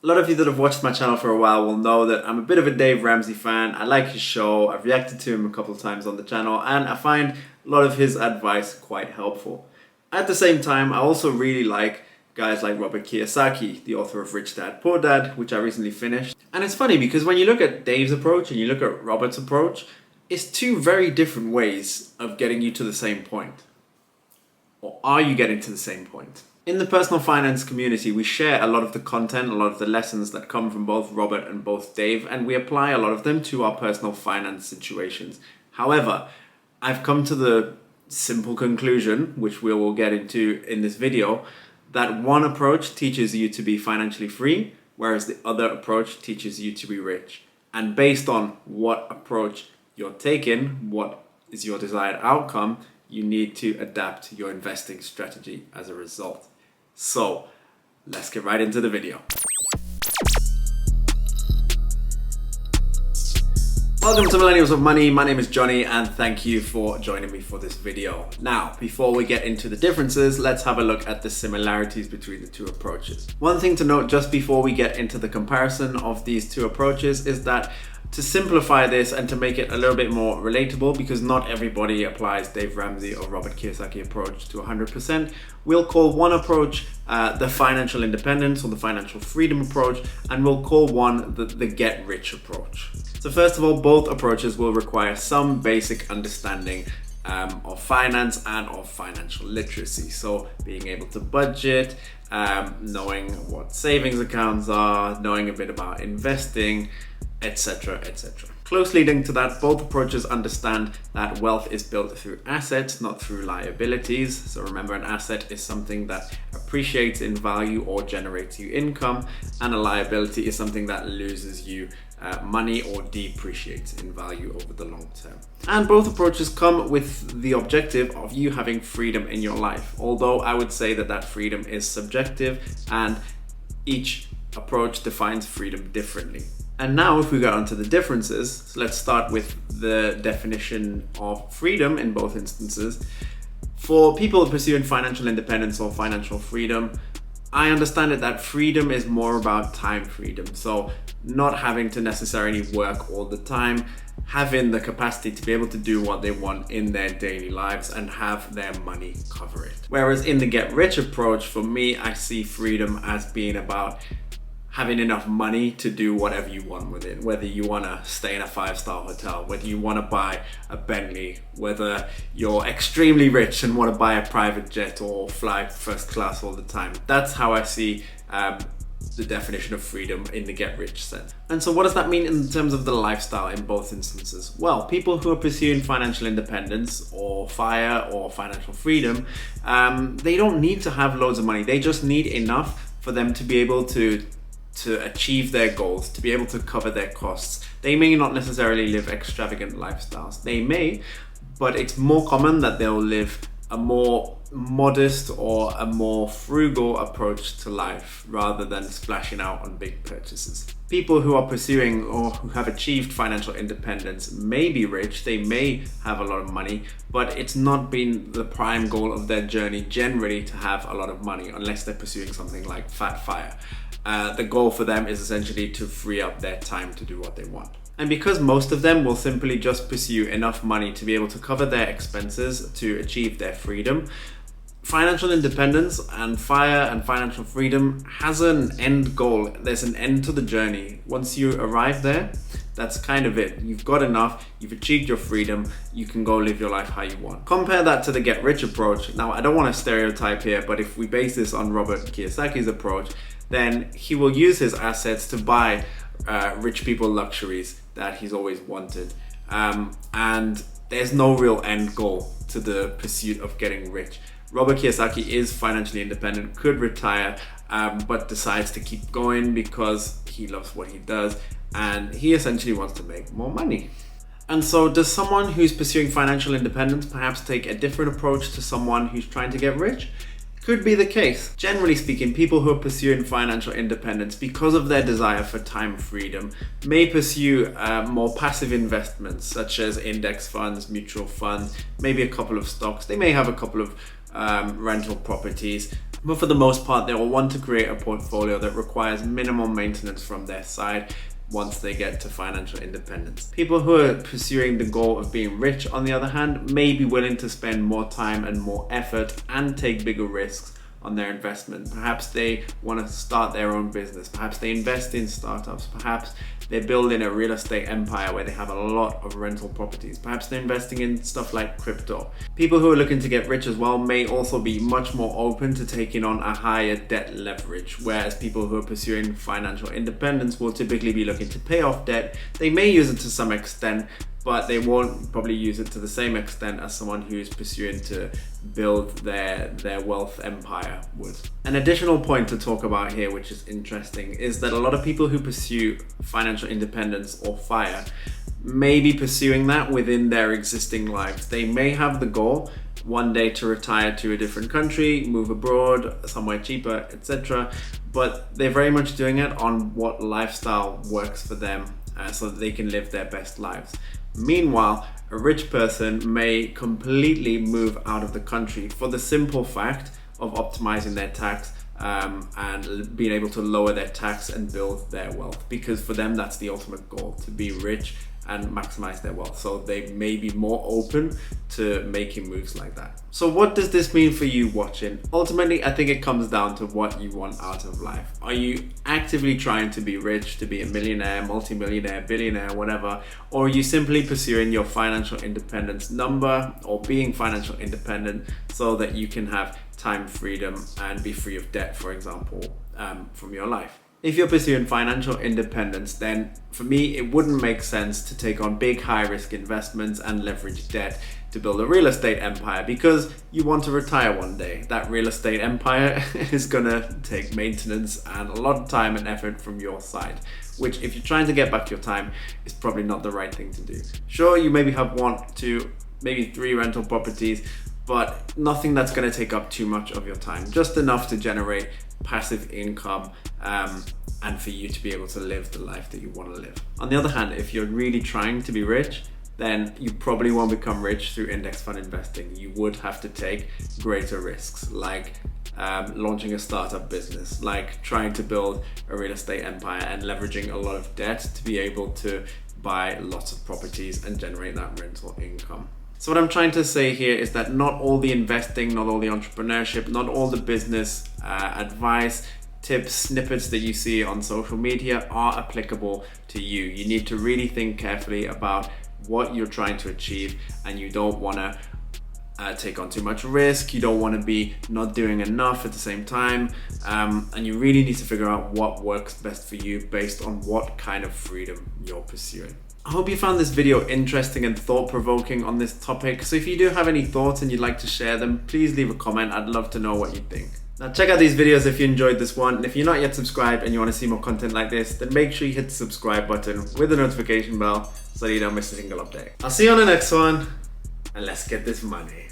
A lot of you that have watched my channel for a while will know that I'm a bit of a Dave Ramsey fan. I like his show, I've reacted to him a couple of times on the channel, and I find a lot of his advice quite helpful. At the same time, I also really like guys like Robert Kiyosaki, the author of Rich Dad, Poor Dad, which I recently finished. And it's funny because when you look at Dave's approach and you look at Robert's approach, it's two very different ways of getting you to the same point. Or are you getting to the same point? In the personal finance community, we share a lot of the content, a lot of the lessons that come from both Robert and both Dave, and we apply a lot of them to our personal finance situations. However, I've come to the simple conclusion, which we will get into in this video, that one approach teaches you to be financially free, whereas the other approach teaches you to be rich. And based on what approach you're taking, what is your desired outcome, you need to adapt your investing strategy as a result. So let's get right into the video. Welcome to Millennials of Money. My name is Johnny and thank you for joining me for this video. Now, before we get into the differences, let's have a look at the similarities between the two approaches. One thing to note just before we get into the comparison of these two approaches is that to simplify this and to make it a little bit more relatable, because not everybody applies Dave Ramsey or Robert Kiyosaki approach to 100%, we'll call one approach the financial independence or the financial freedom approach, and we'll call one the get rich approach. So first of all, both approaches will require some basic understanding of finance and of financial literacy. So being able to budget, knowing what savings accounts are, knowing a bit about investing, etc., etc. Closely linked to that, both approaches understand that wealth is built through assets, not through liabilities. So remember, an asset is something that appreciates in value or generates you income, and a liability is something that loses you money or depreciates in value over the long term. And both approaches come with the objective of you having freedom in your life, although I would say that that freedom is subjective and each approach defines freedom differently. And now if we go on to the differences, so let's start with the definition of freedom in both instances. For people pursuing financial independence or financial freedom, I understand it that freedom is more about time freedom. So not having to necessarily work all the time, having the capacity to be able to do what they want in their daily lives and have their money cover it. Whereas in the get rich approach, for me, I see freedom as being about having enough money to do whatever you want with it. Whether you want to stay in a 5-star hotel, whether you want to buy a Bentley, whether you're extremely rich and want to buy a private jet or fly first class all the time. That's how I see the definition of freedom in the get rich sense. And so what does that mean in terms of the lifestyle in both instances? Well, people who are pursuing financial independence or FIRE or financial freedom, they don't need to have loads of money. They just need enough for them to be able to achieve their goals, to be able to cover their costs. They may not necessarily live extravagant lifestyles. They may, but it's more common that they'll live a more modest or a more frugal approach to life rather than splashing out on big purchases. People who are pursuing or who have achieved financial independence may be rich, they may have a lot of money, but it's not been the prime goal of their journey generally to have a lot of money unless they're pursuing something like Fat FIRE. The goal for them is essentially to free up their time to do what they want. And because most of them will simply just pursue enough money to be able to cover their expenses to achieve their freedom, financial independence and FIRE and financial freedom has an end goal. There's an end to the journey. Once you arrive there, that's kind of it. You've got enough, you've achieved your freedom, you can go live your life how you want. Compare that to the get rich approach. Now, I don't want to stereotype here, but if we base this on Robert Kiyosaki's approach, then he will use his assets to buy rich people luxuries that he's always wanted. And there's no real end goal to the pursuit of getting rich. Robert Kiyosaki is financially independent, could retire, but decides to keep going because he loves what he does and he essentially wants to make more money. And so does someone who's pursuing financial independence perhaps take a different approach to someone who's trying to get rich? Could be the case. Generally speaking, people who are pursuing financial independence because of their desire for time freedom may pursue more passive investments such as index funds, mutual funds, maybe a couple of stocks. They may have a couple of rental properties, But for the most part, they will want to create a portfolio that requires minimal maintenance from their side once they get to financial independence. People who are pursuing the goal of being rich, on the other hand, may be willing to spend more time and more effort and take bigger risks on their investment. Perhaps they want to start their own business. Perhaps they invest in startups. Perhaps they're building a real estate empire where they have a lot of rental properties. Perhaps they're investing in stuff like crypto. People who are looking to get rich as well may also be much more open to taking on a higher debt leverage, whereas people who are pursuing financial independence will typically be looking to pay off debt. They may use it to some extent, but they won't probably use it to the same extent as someone who's pursuing to build their wealth empire would. An additional point to talk about here, which is interesting, is that a lot of people who pursue financial independence or FIRE may be pursuing that within their existing lives. They may have the goal one day to retire to a different country, move abroad, somewhere cheaper, etc. But they're very much doing it on what lifestyle works for them so that they can live their best lives. Meanwhile, a rich person may completely move out of the country for the simple fact of optimizing their tax and being able to lower their tax and build their wealth, because for them that's the ultimate goal, to be rich and maximize their wealth. So they may be more open to making moves like that. So what does this mean for you watching? Ultimately, I think it comes down to what you want out of life. Are you actively trying to be rich, to be a millionaire, multimillionaire, billionaire, whatever? Or are you simply pursuing your financial independence number, or being financial independent so that you can have time freedom and be free of debt, for example, from your life? If you're pursuing financial independence, then for me, it wouldn't make sense to take on big high-risk investments and leverage debt to build a real estate empire, because you want to retire one day. That real estate empire is gonna take maintenance and a lot of time and effort from your side, which, if you're trying to get back your time, is probably not the right thing to do. Sure, you maybe have 1, 2, maybe 3 rental properties, but nothing that's going to take up too much of your time, just enough to generate passive income and for you to be able to live the life that you want to live. On the other hand, if you're really trying to be rich, then you probably won't become rich through index fund investing. You would have to take greater risks, like launching a startup business, like trying to build a real estate empire and leveraging a lot of debt to be able to buy lots of properties and generate that rental income. So what I'm trying to say here is that not all the investing, not all the entrepreneurship, not all the business advice, tips, snippets that you see on social media are applicable to you. You need to really think carefully about what you're trying to achieve, and you don't want to take on too much risk. You don't want to be not doing enough at the same time, and you really need to figure out what works best for you based on what kind of freedom you're pursuing. I hope you found this video interesting and thought-provoking on this topic. So if you do have any thoughts and you'd like to share them, please leave a comment. I'd love to know what you think. Now check out these videos if you enjoyed this one. And if you're not yet subscribed and you want to see more content like this, then make sure you hit the subscribe button with the notification bell so that you don't miss a single update. I'll see you on the next one, and let's get this money.